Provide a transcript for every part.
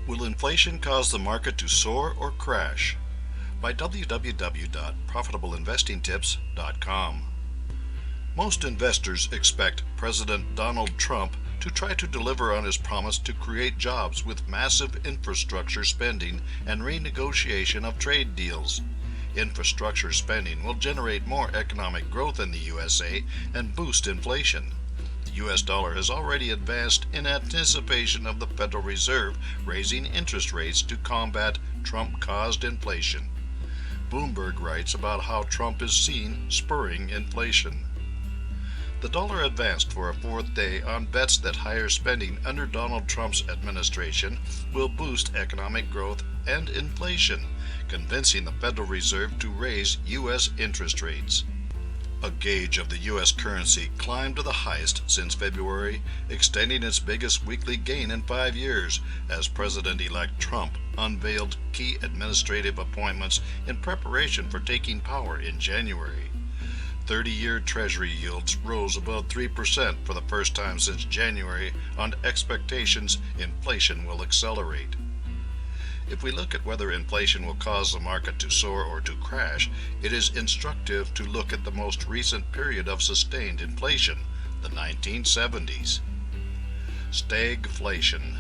Will inflation cause the market to soar or crash? By www.profitableinvestingtips.com. Most investors expect President Donald Trump to try to deliver on his promise to create jobs with massive infrastructure spending and renegotiation of trade deals. Infrastructure spending will generate more economic growth in the USA and boost inflation. The US dollar has already advanced in anticipation of the Federal Reserve raising interest rates to combat Trump-caused inflation. Bloomberg writes about how Trump is seen spurring inflation. The dollar advanced for a fourth day on bets that higher spending under Donald Trump's administration will boost economic growth and inflation, convincing the Federal Reserve to raise U.S. interest rates. A gauge of the U.S. currency climbed to the highest since February, extending its biggest weekly gain in 5 years as President-elect Trump unveiled key administrative appointments in preparation for taking power in January. 30-year Treasury yields rose above 3% for the first time since January on expectations inflation will accelerate. If we look at whether inflation will cause the market to soar or to crash, it is instructive to look at the most recent period of sustained inflation, the 1970s. Stagflation.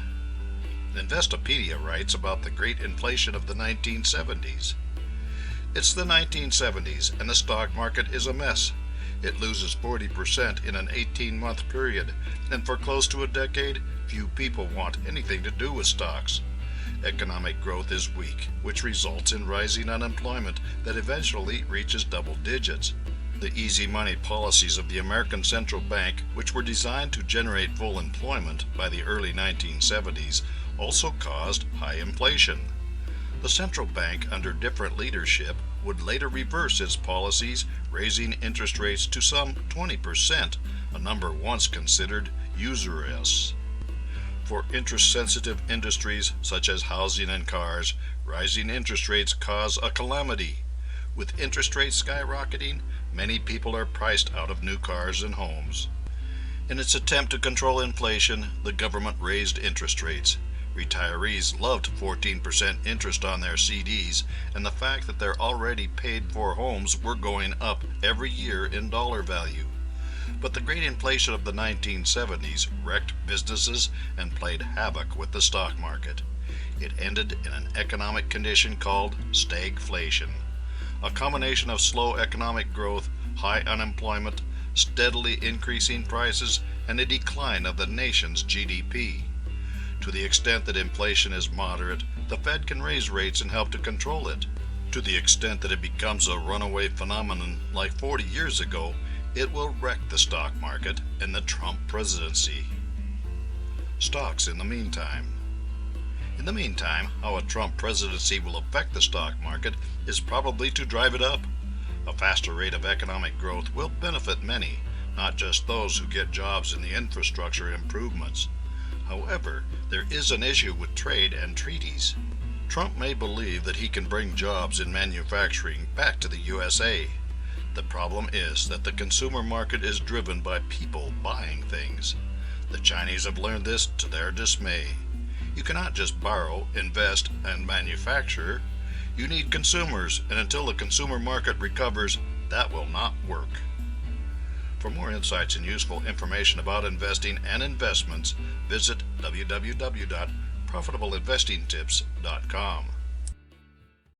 Investopedia writes about the great inflation of the 1970s. It's the 1970s, and the stock market is a mess. It loses 40% in an 18-month period, and for close to a decade, few people want anything to do with stocks. Economic growth is weak, which results in rising unemployment that eventually reaches double digits. The easy money policies of the American Central Bank, which were designed to generate full employment by the early 1970s, also caused high inflation. The central bank, under different leadership, would later reverse its policies, raising interest rates to some 20%, a number once considered usurious. For interest-sensitive industries such as housing and cars, rising interest rates cause a calamity. With interest rates skyrocketing, many people are priced out of new cars and homes. In its attempt to control inflation, the government raised interest rates. Retirees loved 14% interest on their CDs, and the fact that their already paid-for homes were going up every year in dollar value. But the great inflation of the 1970s wrecked businesses and played havoc with the stock market. It ended in an economic condition called stagflation, a combination of slow economic growth, high unemployment, steadily increasing prices, and a decline of the nation's GDP. To the extent that inflation is moderate, the Fed can raise rates and help to control it. To the extent that it becomes a runaway phenomenon like 40 years ago, it will wreck the stock market and the Trump presidency. Stocks in the meantime. In the meantime, how a Trump presidency will affect the stock market is probably to drive it up. A faster rate of economic growth will benefit many, not just those who get jobs in the infrastructure improvements. However, there is an issue with trade and treaties. Trump may believe that he can bring jobs in manufacturing back to the USA. The problem is that the consumer market is driven by people buying things. The Chinese have learned this to their dismay. You cannot just borrow, invest, and manufacture. You need consumers, and until the consumer market recovers, that will not work. For more insights and useful information about investing and investments, visit www.profitableinvestingtips.com.